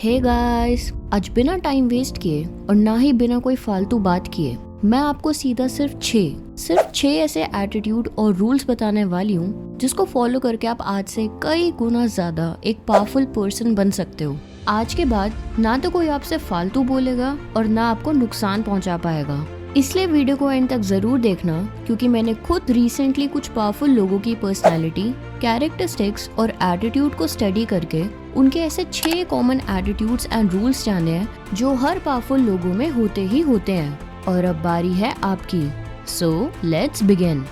Hey guys, आज बिना time waste किए और ना ही बिना कोई फालतू बात किए मैं आपको सीधा सिर्फ छह ऐसे एटीट्यूड और रूल्स बताने वाली हूँ जिसको फॉलो करके आप आज से कई गुना ज्यादा एक पावरफुल पर्सन बन सकते हो। आज के बाद ना तो कोई आपसे फालतू बोलेगा और ना आपको नुकसान पहुंचा पाएगा। इसलिए वीडियो को एंड तक जरूर देखना, क्योंकि मैंने खुद रिसेंटली कुछ पावरफुल लोगों की पर्सनालिटी, कैरेक्टरिस्टिक्स और एटीट्यूड को स्टडी करके उनके ऐसे 6 कॉमन एटीट्यूड्स एंड रूल्स जाने हैं जो हर पावरफुल लोगों में होते ही होते हैं। और अब बारी है आपकी। So let's begin.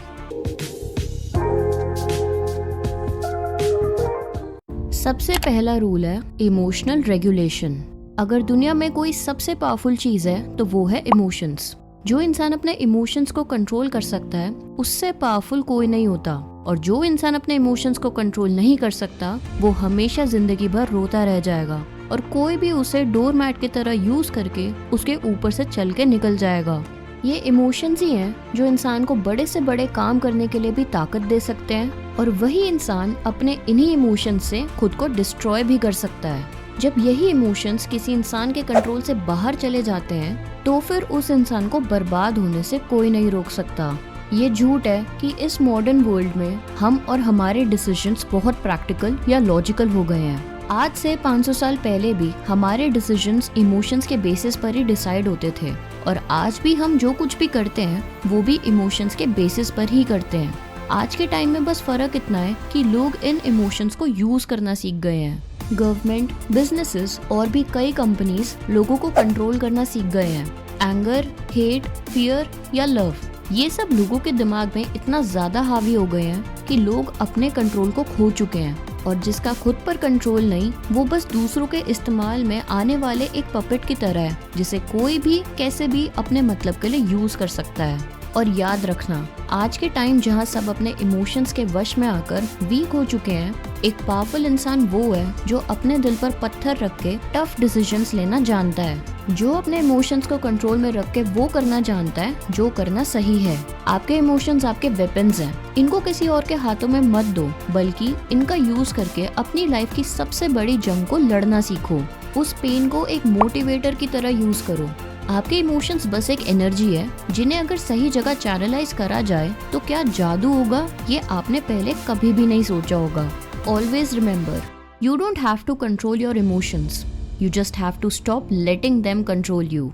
सबसे पहला रूल है इमोशनल रेगुलेशन। अगर दुनिया में कोई सबसे पावरफुल चीज है तो वो है इमोशंस। जो इंसान अपने इमोशंस को कंट्रोल कर सकता है उससे पावरफुल कोई नहीं होता, और जो इंसान अपने इमोशंस को कंट्रोल नहीं कर सकता वो हमेशा जिंदगी भर रोता रह जाएगा और कोई भी उसे डोर मैट की तरह यूज करके उसके ऊपर से चल के निकल जाएगा। ये इमोशंस ही हैं जो इंसान को बड़े से बड़े काम करने के लिए भी ताकत दे सकते हैं, और वही इंसान अपने इन्हीं इमोशंस से खुद को डिस्ट्रॉय भी कर सकता है। जब यही इमोशंस किसी इंसान के कंट्रोल से बाहर चले जाते हैं तो फिर उस इंसान को बर्बाद होने से कोई नहीं रोक सकता। ये झूठ है कि इस मॉडर्न वर्ल्ड में हम और हमारे डिसीजंस बहुत प्रैक्टिकल या लॉजिकल हो गए हैं। आज से 500 साल पहले भी हमारे डिसीजंस इमोशंस के बेसिस पर ही डिसाइड होते थे, और आज भी हम जो कुछ भी करते हैं वो भी इमोशंस के बेसिस पर ही करते हैं। आज के टाइम में बस फर्क इतना है कि लोग इन इमोशंस को यूज करना सीख गए हैं। गवर्नमेंट, बिजनेसेस और भी कई कंपनीज लोगों को कंट्रोल करना सीख गए हैं। एंगर, हेट, फियर या लव, ये सब लोगों के दिमाग में इतना ज्यादा हावी हो गए हैं कि लोग अपने कंट्रोल को खो चुके हैं, और जिसका खुद पर कंट्रोल नहीं वो बस दूसरों के इस्तेमाल में आने वाले एक पपेट की तरह है जिसे कोई भी कैसे भी अपने मतलब के लिए यूज कर सकता है। और याद रखना, आज के टाइम जहाँ सब अपने इमोशंस के वश में आकर वीक हो चुके हैं, एक पावरफुल इंसान वो है जो अपने दिल पर पत्थर रख के टफ डिसीजंस लेना जानता है, जो अपने इमोशंस को कंट्रोल में रख के वो करना जानता है जो करना सही है। आपके इमोशंस आपके वेपन्स हैं, इनको किसी और के हाथों में मत दो, बल्कि इनका यूज करके अपनी लाइफ की सबसे बड़ी जंग को लड़ना सीखो। उस पेन को एक मोटिवेटर की तरह यूज करो। आपके इमोशंस बस एक एनर्जी है जिन्हें अगर सही जगह चैनलाइज करा जाए तो क्या जादू होगा, ये आपने पहले कभी भी नहीं सोचा होगा। Always remember, you don't have to control your emotions. You just have to stop letting them control you.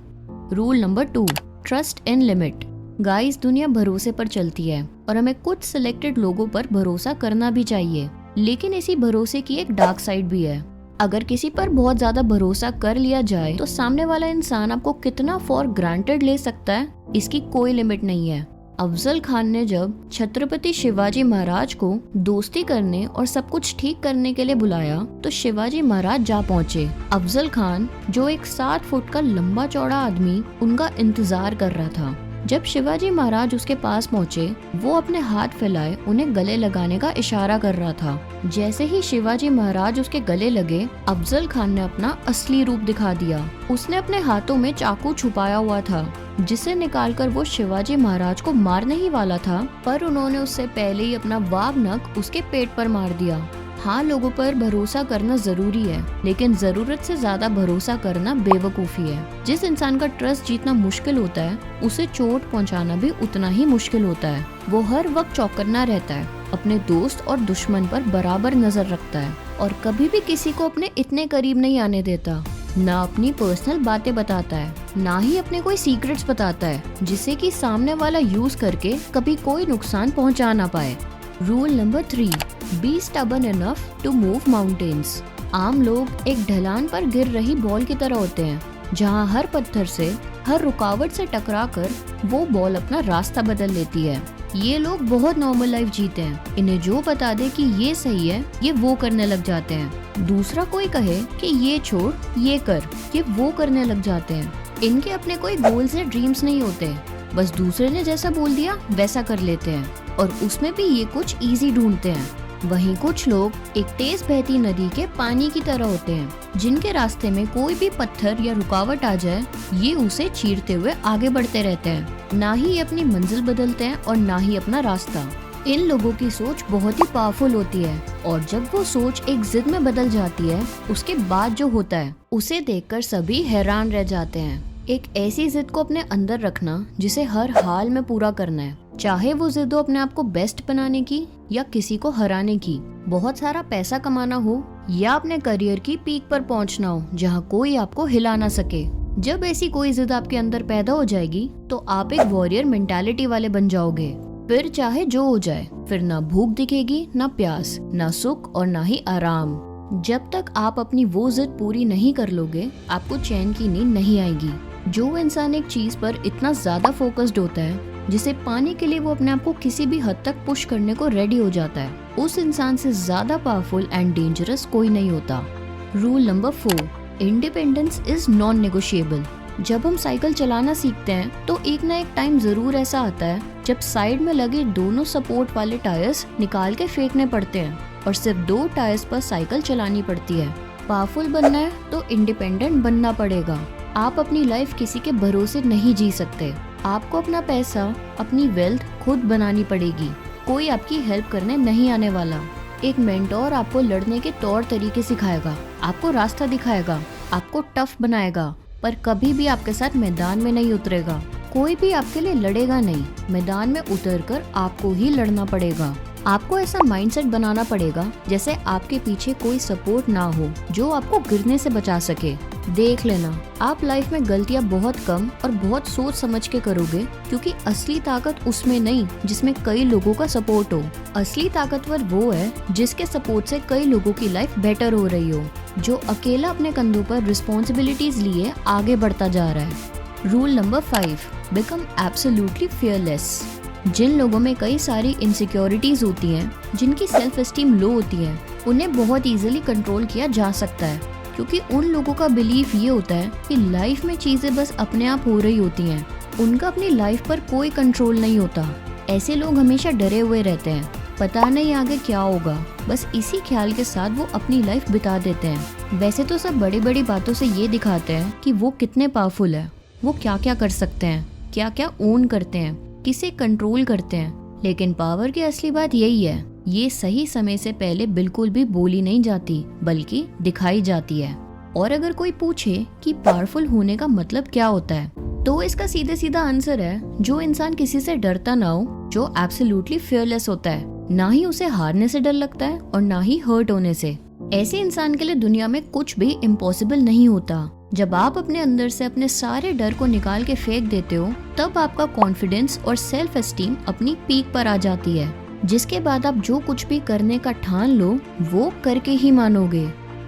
Rule number 2, trust in limit. Guys, दुनिया भरोसे पर चलती है और हमें कुछ सिलेक्टेड लोगों पर भरोसा करना भी चाहिए, लेकिन इसी भरोसे की एक डार्क साइड भी है। अगर किसी पर बहुत ज्यादा भरोसा कर लिया जाए तो सामने वाला इंसान आपको कितना फॉर ग्रांटेड ले सकता है, इसकी कोई लिमिट नहीं है। अफजल खान ने जब छत्रपति शिवाजी महाराज को दोस्ती करने और सब कुछ ठीक करने के लिए बुलाया तो शिवाजी महाराज जा पहुँचे। अफजल खान, जो एक 7 फुट का लंबा चौड़ा आदमी, उनका इंतजार कर रहा था। जब शिवाजी महाराज उसके पास पहुँचे, वो अपने हाथ फैलाए उन्हें गले लगाने का इशारा कर रहा था। जैसे ही शिवाजी महाराज उसके गले लगे, अफजल खान ने अपना असली रूप दिखा दिया। उसने अपने हाथों में चाकू छुपाया हुआ था जिसे निकालकर वो शिवाजी महाराज को मारने ही वाला था, पर उन्होंने उससे पहले ही अपना वाघ नख उसके पेट पर मार दिया। हाँ, लोगों पर भरोसा करना जरूरी है, लेकिन जरूरत से ज्यादा भरोसा करना बेवकूफी है। जिस इंसान का ट्रस्ट जीतना मुश्किल होता है उसे चोट पहुंचाना भी उतना ही मुश्किल होता है। वो हर वक्त चौकन्ना रहता है, अपने दोस्त और दुश्मन पर बराबर नजर रखता है और कभी भी किसी को अपने इतने करीब नहीं आने देता। ना अपनी पर्सनल बातें बताता है, ना ही अपने कोई सीक्रेट्स बताता है जिसे कि सामने वाला यूज करके कभी कोई नुकसान पहुंचा ना पाए। Rule number 3, be stubborn enough to move mountains. आम लोग एक ढलान पर गिर रही बॉल की तरह होते हैं, जहां हर पत्थर से, हर रुकावट से टकराकर वो बॉल अपना रास्ता बदल लेती है। ये लोग बहुत नॉर्मल लाइफ जीते हैं, इन्हें जो बता दे कि ये सही है ये वो करने लग जाते हैं। दूसरा कोई कहे कि ये छोड़ ये कर, ये वो करने लग जाते हैं। इनके अपने कोई गोल्स या ड्रीम्स नहीं होते, बस दूसरे ने जैसा बोल दिया वैसा कर लेते हैं, और उसमें भी ये कुछ इजी ढूंढते हैं। वहीं कुछ लोग एक तेज बहती नदी के पानी की तरह होते हैं, जिनके रास्ते में कोई भी पत्थर या रुकावट आ जाए ये उसे चीरते हुए आगे बढ़ते रहते हैं। ना ही अपनी मंजिल बदलते हैं और ना ही अपना रास्ता। इन लोगों की सोच बहुत ही पावरफुल होती है और जब वो सोच एक जिद में बदल जाती है, उसके बाद जो होता है उसे देखकर सभी हैरान रह जाते हैं। एक ऐसी जिद को अपने अंदर रखना जिसे हर हाल में पूरा करना है, चाहे वो जिद हो अपने आप को बेस्ट बनाने की या किसी को हराने की, बहुत सारा पैसा कमाना हो या अपने करियर की पीक पर पहुंचना हो जहां कोई आपको हिला ना सके। जब ऐसी कोई जिद आपके अंदर पैदा हो जाएगी तो आप एक वॉरियर मेंटालिटी वाले बन जाओगे। फिर चाहे जो हो जाए, फिर ना भूख दिखेगी, ना प्यास, ना सुख और ना ही आराम। जब तक आप अपनी वो जिद पूरी नहीं कर लोगे, आपको चैन की नींद नहीं आएगी। जो इंसान एक चीज पर इतना ज्यादा फोकस्ड होता है जिसे पाने के लिए वो अपने आप को किसी भी हद तक पुश करने को रेडी हो जाता है, उस इंसान से ज्यादा पावरफुल एंड डेंजरस कोई नहीं होता। Rule number 4, independence is non negotiable. जब हम साइकिल चलाना सीखते हैं तो एक ना एक टाइम जरूर ऐसा आता है जब साइड में लगे दोनों सपोर्ट वाले टायर्स निकाल के फेंकने पड़ते हैं और सिर्फ 2 टायर्स पर साइकिल चलानी पड़ती है। पावरफुल बनना है तो इंडिपेंडेंट बनना पड़ेगा। आप अपनी लाइफ किसी के भरोसे नहीं जी सकते। आपको अपना पैसा, अपनी वेल्थ खुद बनानी पड़ेगी। कोई आपकी हेल्प करने नहीं आने वाला। एक मेंटोर आपको लड़ने के तौर तरीके सिखाएगा, आपको रास्ता दिखाएगा, आपको टफ बनाएगा, पर कभी भी आपके साथ मैदान में नहीं उतरेगा। कोई भी आपके लिए लड़ेगा नहीं, मैदान में उतरकर आपको ही लड़ना पड़ेगा। आपको ऐसा माइंडसेट बनाना पड़ेगा जैसे आपके पीछे कोई सपोर्ट ना हो जो आपको गिरने से बचा सके। देख लेना, आप लाइफ में गलतियां बहुत कम और बहुत सोच समझ के करोगे, क्योंकि असली ताकत उसमें नहीं जिसमें कई लोगों का सपोर्ट हो। असली ताकतवर वो है जिसके सपोर्ट से कई लोगों की लाइफ बेटर हो रही हो, जो अकेला अपने कंधों पर रिस्पॉन्सिबिलिटीज लिए आगे बढ़ता जा रहा है। Rule number 5, become absolutely fearless. जिन लोगों में कई सारी इनसिक्योरिटीज होती हैं, जिनकी सेल्फ एस्टीम लो होती है, उन्हें बहुत इजीली कंट्रोल किया जा सकता है, क्योंकि उन लोगों का बिलीफ ये होता है कि लाइफ में चीजें बस अपने आप हो रही होती हैं। उनका अपनी लाइफ पर कोई कंट्रोल नहीं होता। ऐसे लोग हमेशा डरे हुए रहते हैं, पता नहीं आगे क्या होगा, बस इसी ख्याल के साथ वो अपनी लाइफ बिता देते हैं। वैसे तो सब बड़ी बड़ी बातों से ये दिखाते हैं कि वो कितने पावरफुल है, वो क्या क्या कर सकते हैं, क्या क्या ओन करते हैं, किसे कंट्रोल करते हैं, लेकिन पावर की असली बात यही है, ये सही समय से पहले बिल्कुल भी बोली नहीं जाती, बल्कि दिखाई जाती है। और अगर कोई पूछे कि पावरफुल होने का मतलब क्या होता है, तो इसका सीधे सीधा आंसर है, जो इंसान किसी से डरता ना हो, जो एब्सोल्युटली फियरलेस होता है, ना ही उसे हारने से डर लगता है और ना ही हर्ट होने से। ऐसे इंसान के लिए दुनिया में कुछ भी इम्पॉसिबल नहीं होता। जब आप अपने अंदर से अपने सारे डर को निकाल के फेंक देते हो, तब आपका कॉन्फिडेंस और सेल्फ एस्टीम अपनी पीक पर आ जाती है, जिसके बाद आप जो कुछ भी करने का ठान लो वो करके ही मानोगे।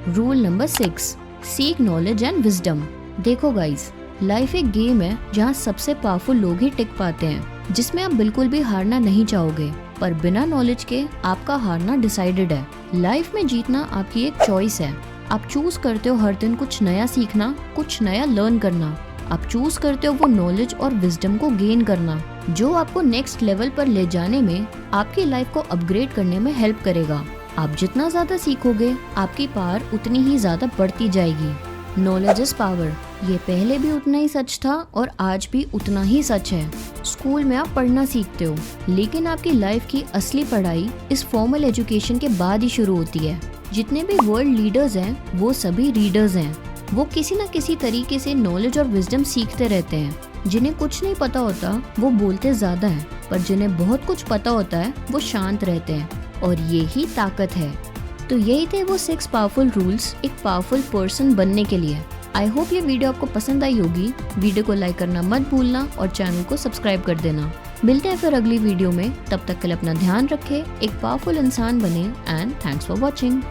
Rule number 6, seek knowledge and wisdom. देखो गाइस, लाइफ एक गेम है जहाँ सबसे पावरफुल लोग ही टिक पाते हैं, जिसमें आप बिल्कुल भी हारना नहीं चाहोगे, पर बिना नॉलेज के आपका हारना डिसाइडेड है। लाइफ में जीतना आपकी एक चॉइस है। आप चूज करते हो हर दिन कुछ नया सीखना, कुछ नया लर्न करना। आप चूज करते हो वो नॉलेज और विजडम को गेन करना, जो आपको नेक्स्ट लेवल पर ले जाने में, आपकी लाइफ को अपग्रेड करने में हेल्प करेगा। आप जितना ज्यादा सीखोगे, आपकी पावर उतनी ही ज्यादा बढ़ती जाएगी। नॉलेज इज पावर, ये पहले भी उतना ही सच था और आज भी उतना ही सच है। स्कूल में आप पढ़ना सीखते हो, लेकिन आपकी लाइफ की असली पढ़ाई इस फॉर्मल एजुकेशन के बाद ही शुरू होती है। जितने भी वर्ल्ड लीडर्स हैं, वो सभी रीडर्स हैं। वो किसी न किसी तरीके से नॉलेज और विजडम सीखते रहते हैं। जिन्हें कुछ नहीं पता होता वो बोलते ज्यादा हैं, पर जिन्हें बहुत कुछ पता होता है वो शांत रहते हैं, और ये ही ताकत है। तो यही थे वो 6 पावरफुल रूल्स एक पावरफुल पर्सन बनने के लिए। आई होप ये वीडियो आपको पसंद आई होगी। वीडियो को लाइक करना मत भूलना और चैनल को सब्सक्राइब कर देना। मिलते हैं फिर अगली वीडियो में, तब तक के लिए अपना ध्यान रखें, एक पावरफुल इंसान बने, एंड थैंक्स फॉर वॉचिंग।